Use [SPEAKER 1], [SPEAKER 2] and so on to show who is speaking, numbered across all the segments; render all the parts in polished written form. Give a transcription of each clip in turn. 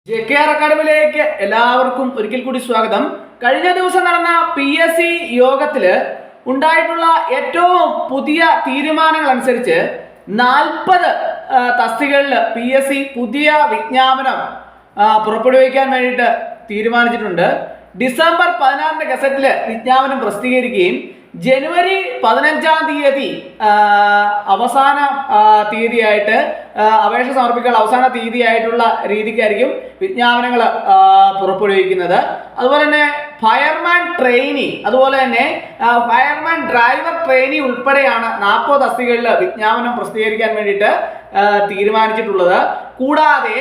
[SPEAKER 1] JKR അക്കാഡമിയിലേക്ക് എല്ലാവർക്കും ഒരിക്കൽ കൂടി സ്വാഗതം. കഴിഞ്ഞ ദിവസം നടന്ന PSC യോഗത്തില് ഉണ്ടായിട്ടുള്ള ഏറ്റവും പുതിയ തീരുമാനങ്ങൾ അനുസരിച്ച് 40 തസ്തികകളിൽ PSC പുതിയ വിജ്ഞാപനം പുറപ്പെടുവിക്കാൻ വേണ്ടിയിട്ട് തീരുമാനിച്ചിട്ടുണ്ട്. ഡിസംബർ 16 ഗസറ്റിൽ വിജ്ഞാപനം പ്രസിദ്ധീകരിക്കുകയും ജനുവരി 15 തീയതി അവസാന തീയതിയായിട്ട് അപേക്ഷ സമർപ്പിക്കാനുള്ള അവസാന തീയതിയായിട്ടുള്ള രീതിക്കായിരിക്കും വിജ്ഞാപനങ്ങൾ പുറപ്പെടുവിക്കുന്നത്. അതുപോലെ തന്നെ ഫയർമാൻ ട്രെയിനി, അതുപോലെ തന്നെ ഫയർമാൻ ഡ്രൈവർ ട്രെയിനി ഉൾപ്പെടെയാണ് 40 തസ്തികകളിൽ വിജ്ഞാപനം പ്രസിദ്ധീകരിക്കാൻ വേണ്ടിയിട്ട് തീരുമാനിച്ചിട്ടുള്ളത്. കൂടാതെ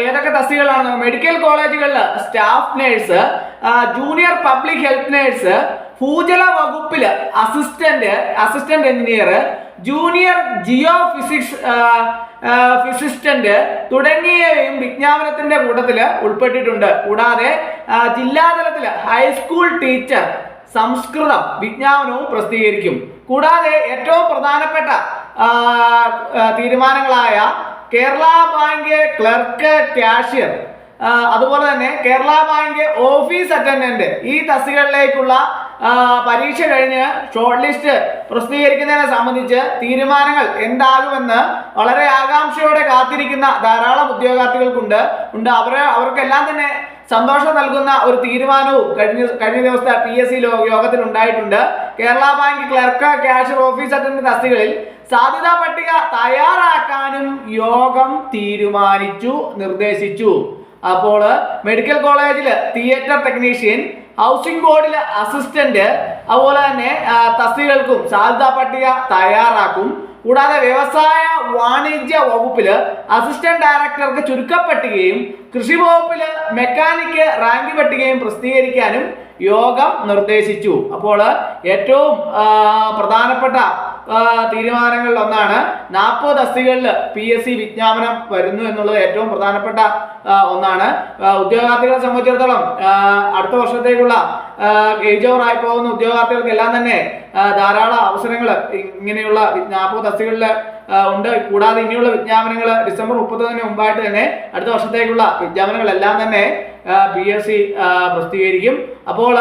[SPEAKER 1] ഏതൊക്കെ തസ്തികകളാണ്? മെഡിക്കൽ കോളേജുകളിൽ staff nurse, junior public health nurse, ഭൂജല വകുപ്പില് അസിസ്റ്റന്റ് എഞ്ചിനീയർ, ജൂനിയർ ജിയോ ഫിസിസ്റ്റന്റ് തുടങ്ങിയവയും വിജ്ഞാപനത്തിന്റെ കൂട്ടത്തിൽ ഉൾപ്പെട്ടിട്ടുണ്ട്. കൂടാതെ ജില്ലാതലത്തിൽ ഹൈസ്കൂൾ ടീച്ചർ സംസ്കൃതം വിജ്ഞാപനവും പ്രസിദ്ധീകരിക്കും. കൂടാതെ ഏറ്റവും പ്രധാനപ്പെട്ട തീരുമാനങ്ങളായ കേരള ബാങ്ക് ക്ലർക്ക് കാഷ്യർ, അതുപോലെ തന്നെ കേരള ബാങ്ക് ഓഫീസ് അറ്റൻഡന്റ്, ഈ തസ്തികകളിലേക്കുള്ള പരീക്ഷ കഴിഞ്ഞ് ഷോർട്ട് ലിസ്റ്റ് പ്രസിദ്ധീകരിക്കുന്നതിനെ സംബന്ധിച്ച് തീരുമാനങ്ങൾ എന്താകുമെന്ന് വളരെ ആകാംക്ഷയോടെ കാത്തിരിക്കുന്ന ധാരാളം ഉദ്യോഗാർത്ഥികൾക്കുണ്ട്. അവർക്കെല്ലാം തന്നെ സന്തോഷം നൽകുന്ന ഒരു തീരുമാനവും കഴിഞ്ഞ ദിവസത്തെ PSC യോഗത്തിൽ ഉണ്ടായിട്ടുണ്ട്. Kerala bank clerk cashier office attendant തസ്തികകളിൽ സാധ്യതാ പട്ടിക തയ്യാറാക്കാനും യോഗം നിർദ്ദേശിച്ചു. അപ്പോൾ മെഡിക്കൽ കോളേജിൽ തിയേറ്റർ ടെക്നീഷ്യൻ, ഹൗസിംഗ് ബോർഡിൽ അസിസ്റ്റന്റ്, അതുപോലെ തന്നെ തസ്തികകൾക്കും സാധ്യതാ പട്ടിക തയ്യാറാക്കും. കൂടാതെ വ്യവസായ വാണിജ്യ വകുപ്പില് അസിസ്റ്റന്റ് ഡയറക്ടർക്ക് ചുരുക്കപ്പട്ടികയും, കൃഷി വകുപ്പില് മെക്കാനിക്ക് റാങ്ക് പട്ടികയും പ്രസിദ്ധീകരിക്കാനും യോഗം നിർദ്ദേശിച്ചു. അപ്പോൾ ഏറ്റവും പ്രധാനപ്പെട്ട തീരുമാനങ്ങളിൽ ഒന്നാണ് 40 തസ്തികകളിൽ PSC വിജ്ഞാപനം വരുന്നു എന്നുള്ളത് ഏറ്റവും പ്രധാനപ്പെട്ട ഒന്നാണ്. ഉദ്യോഗാർത്ഥികളെ സംബന്ധിച്ചിടത്തോളം അടുത്ത വർഷത്തേക്കുള്ള ഏജ് ഓവർ ആയി പോകുന്ന ഉദ്യോഗാർത്ഥികൾക്ക് എല്ലാം തന്നെ ധാരാളം അവസരങ്ങൾ ഇങ്ങനെയുള്ള 40 തസ്തികകളിൽ ഉണ്ട്. കൂടാതെ ഇനിയുള്ള വിജ്ഞാപനങ്ങൾ ഡിസംബർ 30 മുമ്പായിട്ട് തന്നെ അടുത്ത വർഷത്തേക്കുള്ള വിജ്ഞാപനങ്ങളെല്ലാം തന്നെ PSC പ്രസിദ്ധീകരിക്കും. അപ്പോൾ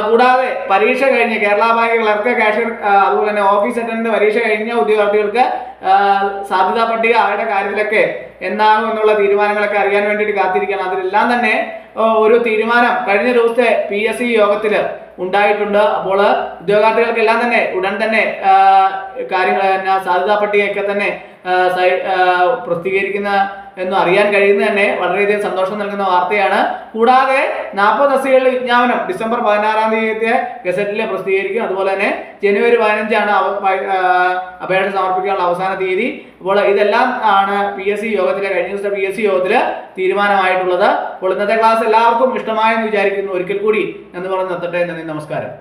[SPEAKER 1] കൂടാതെ പരീക്ഷ കഴിഞ്ഞ് കേരള ബാങ്ക് ക്ലർക്ക് കാഷ്യർ, അതുപോലെ തന്നെ ഓഫീസ് അറ്റൻഡന്റ് പരീക്ഷ കഴിഞ്ഞ ഉദ്യോഗാർത്ഥികൾക്ക് സാധ്യതാ പട്ടിക അവരുടെ കാര്യത്തിലൊക്കെ എന്താകും എന്നുള്ള തീരുമാനങ്ങളൊക്കെ അറിയാൻ വേണ്ടിയിട്ട് കാത്തിരിക്കുകയാണ്. അതിലെല്ലാം തന്നെ ഒരു തീരുമാനം കഴിഞ്ഞ ദിവസത്തെ PSC യോഗത്തിൽ ഉണ്ടായിട്ടുണ്ട്. അപ്പോൾ ഉദ്യോഗാർത്ഥികൾക്കെല്ലാം തന്നെ ഉടൻ തന്നെ കാര്യങ്ങൾ സാധ്യതാ പട്ടികയൊക്കെ തന്നെ പ്രസിദ്ധീകരിക്കുന്ന എന്ന് അറിയാൻ കഴിയുന്നത് തന്നെ വളരെയധികം സന്തോഷം നൽകുന്ന വാർത്തയാണ്. കൂടാതെ 40 തസ്തികകളിലെ വിജ്ഞാപനം ഡിസംബർ 16 തീയതി ഗസറ്റിൽ പ്രസിദ്ധീകരിക്കും. അതുപോലെ തന്നെ ജനുവരി 15 അപേക്ഷ സമർപ്പിക്കാനുള്ള അവസാന തീയതി. അപ്പോൾ ഇതെല്ലാം ആണ് PSC യോഗത്തിലെ കഴിഞ്ഞ ദിവസത്തെ PSC യോഗത്തിൽ തീരുമാനമായിട്ടുള്ളത്. അപ്പോൾ ഇന്നത്തെ ക്ലാസ് എല്ലാവർക്കും ഇഷ്ടമായെന്ന് വിചാരിക്കുന്നു. ഒരിക്കൽ കൂടി എന്ന് പറഞ്ഞ് നിർത്തട്ടെ. നന്ദി, നമസ്കാരം.